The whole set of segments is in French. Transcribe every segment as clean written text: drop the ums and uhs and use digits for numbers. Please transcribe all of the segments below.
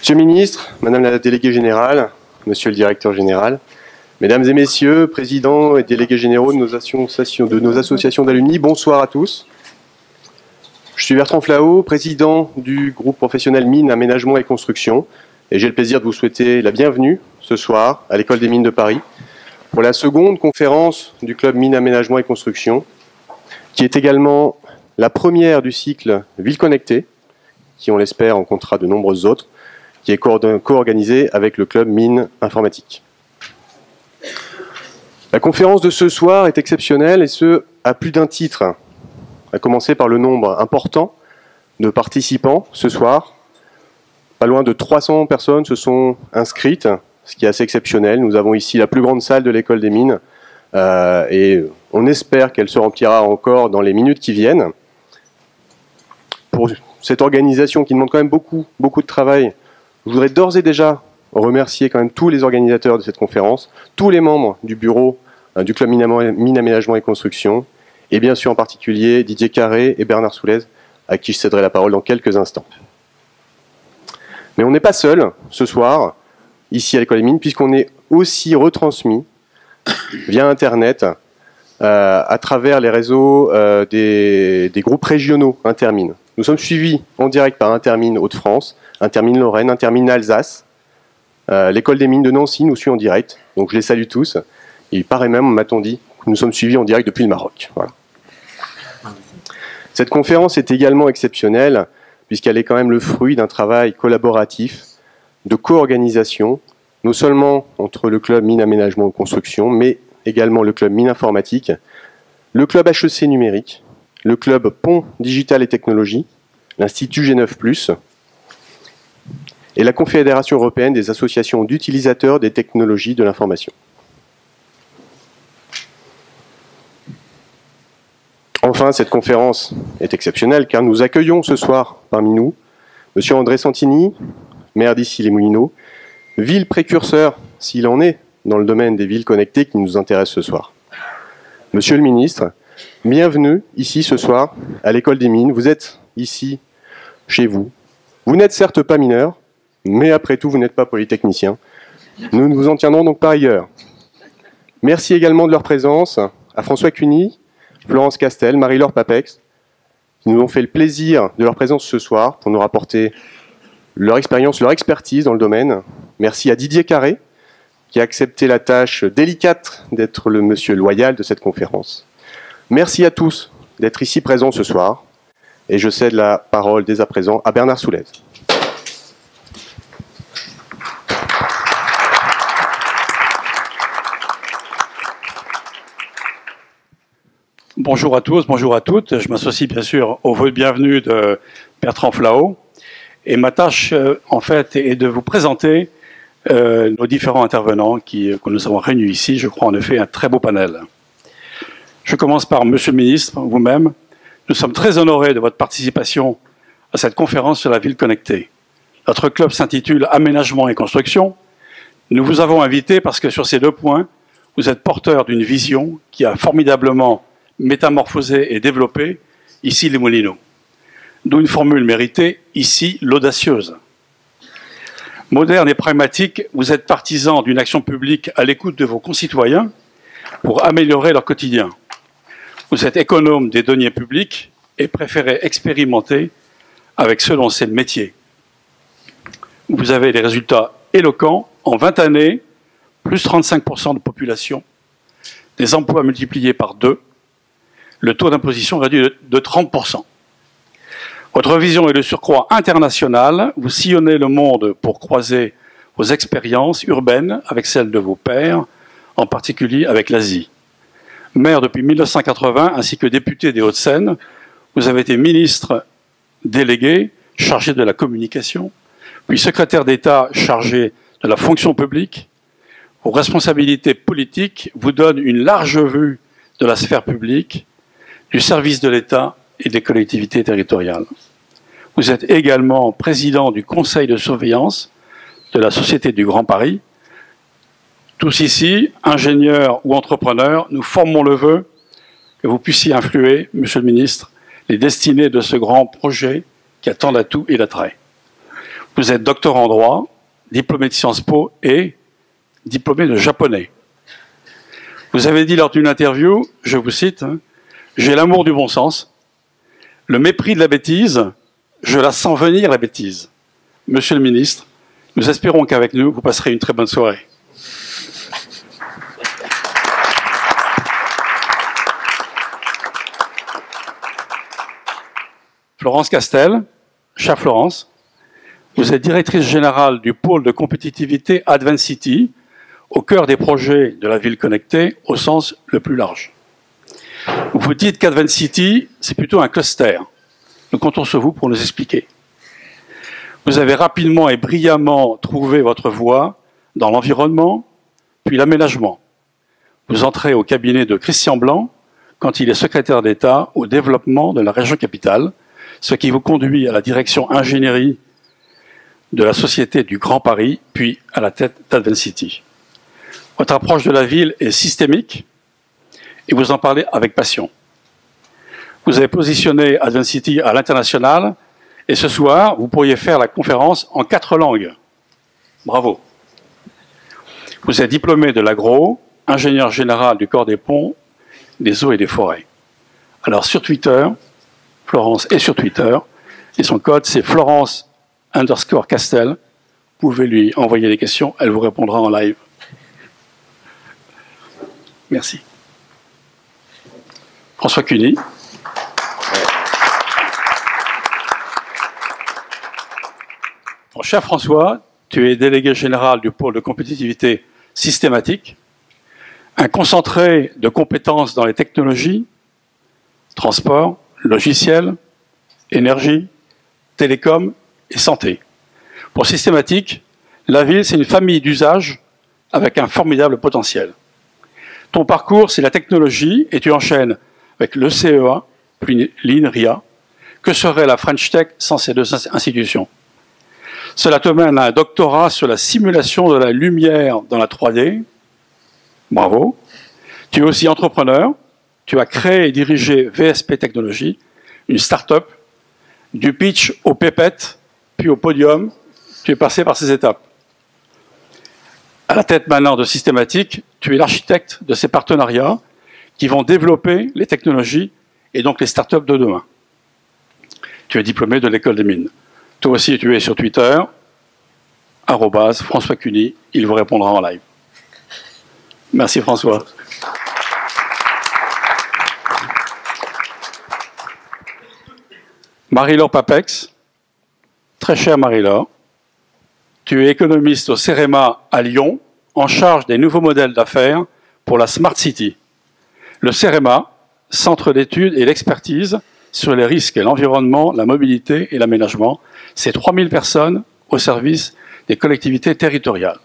Monsieur le ministre, madame la déléguée générale, monsieur le directeur général, mesdames et messieurs, présidents et délégués généraux de nos associations d'alumni, bonsoir à tous. Je suis Bertrand Flao, président du groupe professionnel Mines, Aménagement et Construction, et j'ai le plaisir de vous souhaiter la bienvenue ce soir à l'École des Mines de Paris pour la seconde conférence du club Mines, Aménagement et Construction, qui est également la première du cycle Ville Connectée, qui on l'espère rencontrera de nombreuses autres, qui est co-organisée avec le club Mines Informatique. La conférence de ce soir est exceptionnelle et ce, à plus d'un titre, à commencer par le nombre important de participants ce soir. Pas loin de 300 personnes se sont inscrites, ce qui est assez exceptionnel. Nous avons ici la plus grande salle de l'école des mines et on espère qu'elle se remplira encore dans les minutes qui viennent. Pour cette organisation qui demande quand même beaucoup de travail, je voudrais d'ores et déjà remercier quand même tous les organisateurs de cette conférence, tous les membres du bureau du club Mines, Aménagement et Construction, et bien sûr en particulier Didier Carré et Bernard Soulez, à qui je céderai la parole dans quelques instants. Mais on n'est pas seul ce soir, ici à l'École des Mines, puisqu'on est aussi retransmis via Internet à travers les réseaux des groupes régionaux Intermines. Nous sommes suivis en direct par Intermines Hauts-de-France, Intermines Lorraine, Intermines Alsace. L'École des Mines de Nancy nous suit en direct, donc je les salue tous. Il paraît même, m'a-t-on dit, que nous sommes suivis en direct depuis le Maroc. Voilà. Cette conférence est également exceptionnelle, puisqu'elle est quand même le fruit d'un travail collaboratif, de co-organisation, non seulement entre le club Mines, Aménagement et Construction, mais également le club Mines Informatique, le club HEC Numérique, le club Pont Digital et Technologie, l'Institut G9+, et la Confédération européenne des associations d'utilisateurs des technologies de l'information. Enfin, cette conférence est exceptionnelle car nous accueillons ce soir parmi nous M. André Santini, maire d'Issy-les-Moulineaux, ville précurseur, s'il en est, dans le domaine des villes connectées qui nous intéresse ce soir. Monsieur le ministre, bienvenue ici ce soir à l'École des Mines. Vous êtes ici, chez vous. Vous n'êtes certes pas mineur, mais après tout, vous n'êtes pas polytechnicien. Nous vous en tiendrons donc par ailleurs. Merci également de leur présence à François Cuny, Florence Castel, Marie-Laure Papex, qui nous ont fait le plaisir de leur présence ce soir pour nous rapporter leur expérience, leur expertise dans le domaine. Merci à Didier Carré, qui a accepté la tâche délicate d'être le monsieur loyal de cette conférence. Merci à tous d'être ici présents ce soir. Et je cède la parole dès à présent à Bernard Soulez. Bonjour à tous, bonjour à toutes. Je m'associe bien sûr au vœu de bienvenue de Bertrand Flao. Et ma tâche, en fait, est de vous présenter nos différents intervenants que nous avons réunis ici. Je crois en effet un très beau panel. Je commence par Monsieur le Ministre, vous-même. Nous sommes très honorés de votre participation à cette conférence sur la ville connectée. Notre club s'intitule Aménagement et Construction. Nous vous avons invité parce que sur ces deux points, vous êtes porteur d'une vision qui a formidablement métamorphosé et développé ici les Moulineaux. D'où une formule méritée, ici l'audacieuse. Moderne et pragmatique, vous êtes partisan d'une action publique à l'écoute de vos concitoyens pour améliorer leur quotidien. Vous êtes économe des deniers publics et préférez expérimenter avec ceux dont c'est le métier. Vous avez des résultats éloquents. En 20 années, plus 35% de population, des emplois multipliés par 2, le taux d'imposition réduit de 30%. Votre vision est de surcroît internationale. Vous sillonnez le monde pour croiser vos expériences urbaines avec celles de vos pairs, en particulier avec l'Asie. Maire depuis 1980 ainsi que député des Hauts-de-Seine, vous avez été ministre délégué chargé de la communication, puis secrétaire d'État chargé de la fonction publique. Vos responsabilités politiques vous donnent une large vue de la sphère publique, du service de l'État et des collectivités territoriales. Vous êtes également président du conseil de surveillance de la Société du Grand Paris. Tous ici, ingénieurs ou entrepreneurs, nous formons le vœu que vous puissiez influer, Monsieur le Ministre, les destinées de ce grand projet qui a tant d'atouts et d'attraits. Vous êtes docteur en droit, diplômé de Sciences Po et diplômé de japonais. Vous avez dit lors d'une interview, je vous cite, « J'ai l'amour du bon sens, le mépris de la bêtise, je la sens venir la bêtise. » Monsieur le ministre, nous espérons qu'avec nous, vous passerez une très bonne soirée. Florence Castel, chère Florence, vous êtes directrice générale du pôle de compétitivité AdvanCity, au cœur des projets de la ville connectée au sens le plus large. Vous dites qu'AdvanCity, c'est plutôt un cluster. Nous comptons sur vous pour nous expliquer. Vous avez rapidement et brillamment trouvé votre voie dans l'environnement, puis l'aménagement. Vous entrez au cabinet de Christian Blanc quand il est secrétaire d'État au développement de la région capitale, ce qui vous conduit à la direction ingénierie de la Société du Grand Paris, puis à la tête d'AdvanCity. Votre approche de la ville est systémique et vous en parlez avec passion. Vous avez positionné AdvanCity à l'international et ce soir, vous pourriez faire la conférence en 4 langues. Bravo. Vous êtes diplômé de l'agro, ingénieur général du corps des ponts, des eaux et des forêts. Alors sur Twitter, Florence est sur Twitter et son code c'est Florence_Castel. Vous pouvez lui envoyer des questions, elle vous répondra en live. Merci. François Cuny. Bon, cher François, tu es délégué général du pôle de compétitivité systématique, un concentré de compétences dans les technologies, transport, logiciels, énergie, télécom et santé. Pour systématique, la ville, c'est une famille d'usages avec un formidable potentiel. Ton parcours, c'est la technologie, et tu enchaînes avec le CEA, puis l'INRIA. Que serait la French Tech sans ces 2 institutions? Cela te mène à un doctorat sur la simulation de la lumière dans la 3D. Bravo. Tu es aussi entrepreneur. Tu as créé et dirigé VSP Technologies, une start-up. Du pitch au pépette, puis au podium. Tu es passé par ces étapes. À la tête maintenant de Systématique, tu es l'architecte de ces partenariats qui vont développer les technologies et donc les startups de demain. Tu es diplômé de l'école des mines. Toi aussi, tu es sur Twitter, @François Cuny, il vous répondra en live. Merci François. Marie-Laure Papex, très chère Marie-Laure, tu es économiste au CEREMA à Lyon, en charge des nouveaux modèles d'affaires pour la Smart City. Le CEREMA, centre d'études et d'expertise sur les risques et l'environnement, la mobilité et l'aménagement, c'est 3000 personnes au service des collectivités territoriales.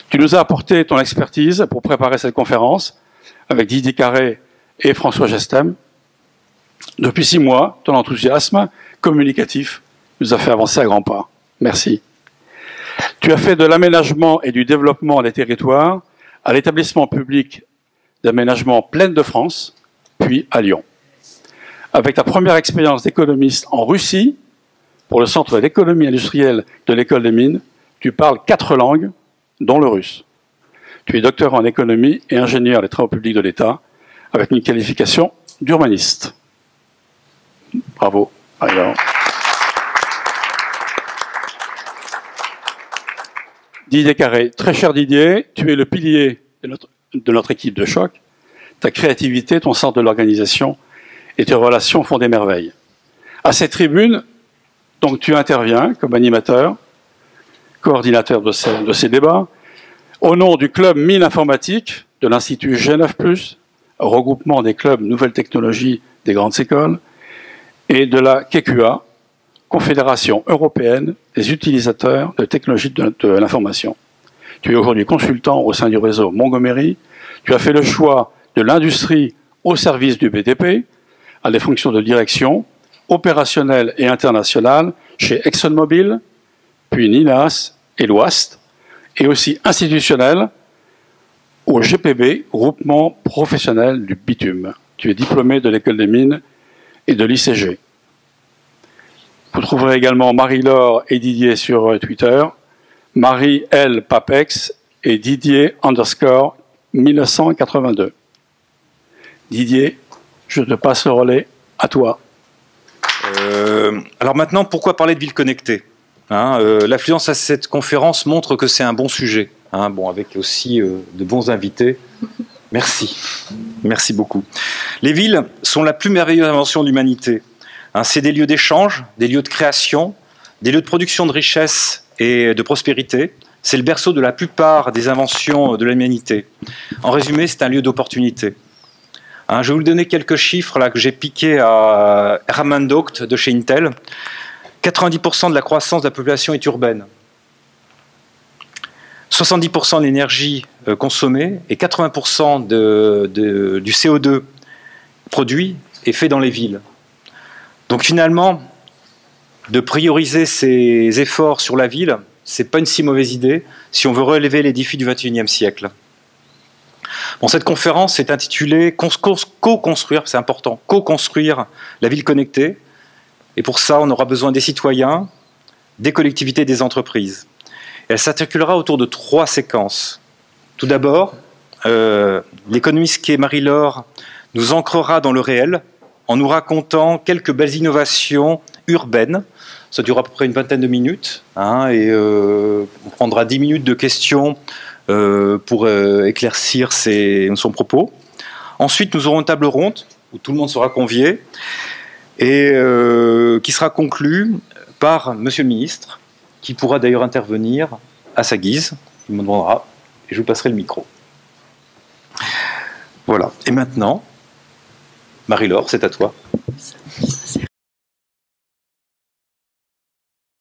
Tu nous as apporté ton expertise pour préparer cette conférence avec Didier Carré et François Gestem. Depuis 6 mois, ton enthousiasme communicatif nous a fait avancer à grands pas. Merci. Tu as fait de l'aménagement et du développement des territoires à l'établissement public d'aménagement Plaine de France, puis à Lyon. Avec ta première expérience d'économiste en Russie, pour le Centre d'économie industrielle de l'École des mines, tu parles 4 langues, dont le russe. Tu es docteur en économie et ingénieur des travaux publics de l'État, avec une qualification d'urbaniste. Bravo. Alors. Didier Carré, très cher Didier, tu es le pilier de notre équipe de choc. Ta créativité, ton sens de l'organisation et tes relations font des merveilles. À cette tribune, donc tu interviens comme animateur, coordinateur de ces débats, au nom du club Mines Informatique de l'Institut G9+, regroupement des clubs Nouvelles Technologies des grandes écoles, et de la KQA, Confédération européenne des utilisateurs de technologies de l'information. Tu es aujourd'hui consultant au sein du réseau Montgomery. Tu as fait le choix de l'industrie au service du BTP, à des fonctions de direction opérationnelle et internationale chez ExxonMobil, puis NINAS et l'OAST, et aussi institutionnelle au GPB, groupement professionnel du bitume. Tu es diplômé de l'école des mines et de l'ICG. Vous trouverez également Marie-Laure et Didier sur Twitter, Marie L Papex et Didier _ 1982. Didier, je te passe le relais, à toi. Alors maintenant, pourquoi parler de ville connectée, hein, l'affluence à cette conférence montre que c'est un bon sujet, hein, bon, avec aussi de bons invités. Merci, merci beaucoup. Les villes sont la plus merveilleuse invention de l'humanité. Hein, c'est des lieux d'échange, des lieux de création, des lieux de production de richesse et de prospérité. C'est le berceau de la plupart des inventions de l'humanité. En résumé, c'est un lieu d'opportunité. Hein, je vais vous donner quelques chiffres là, que j'ai piqués à Herman Docht de chez Intel. 90% de la croissance de la population est urbaine. 70% de l'énergie consommée et 80% du CO2 produit est fait dans les villes. Donc finalement, de prioriser ces efforts sur la ville, ce n'est pas une si mauvaise idée si on veut relever les défis du XXIe siècle. Bon, cette conférence est intitulée « Co-construire », c'est important, « Co-construire la ville connectée ». Et pour ça, on aura besoin des citoyens, des collectivités et des entreprises. Elle s'articulera autour de 3 séquences. Tout d'abord, l'économiste qui est Marie-Laure nous ancrera dans le réel en nous racontant quelques belles innovations urbaines. Ça durera à peu près une vingtaine de minutes, hein, et on prendra 10 minutes de questions pour éclaircir son propos. Ensuite, nous aurons une table ronde où tout le monde sera convié et qui sera conclue par Monsieur le Ministre, qui pourra d'ailleurs intervenir à sa guise. Il me demandera et je vous passerai le micro. Voilà. Et maintenant, Marie-Laure, c'est à toi. Ça,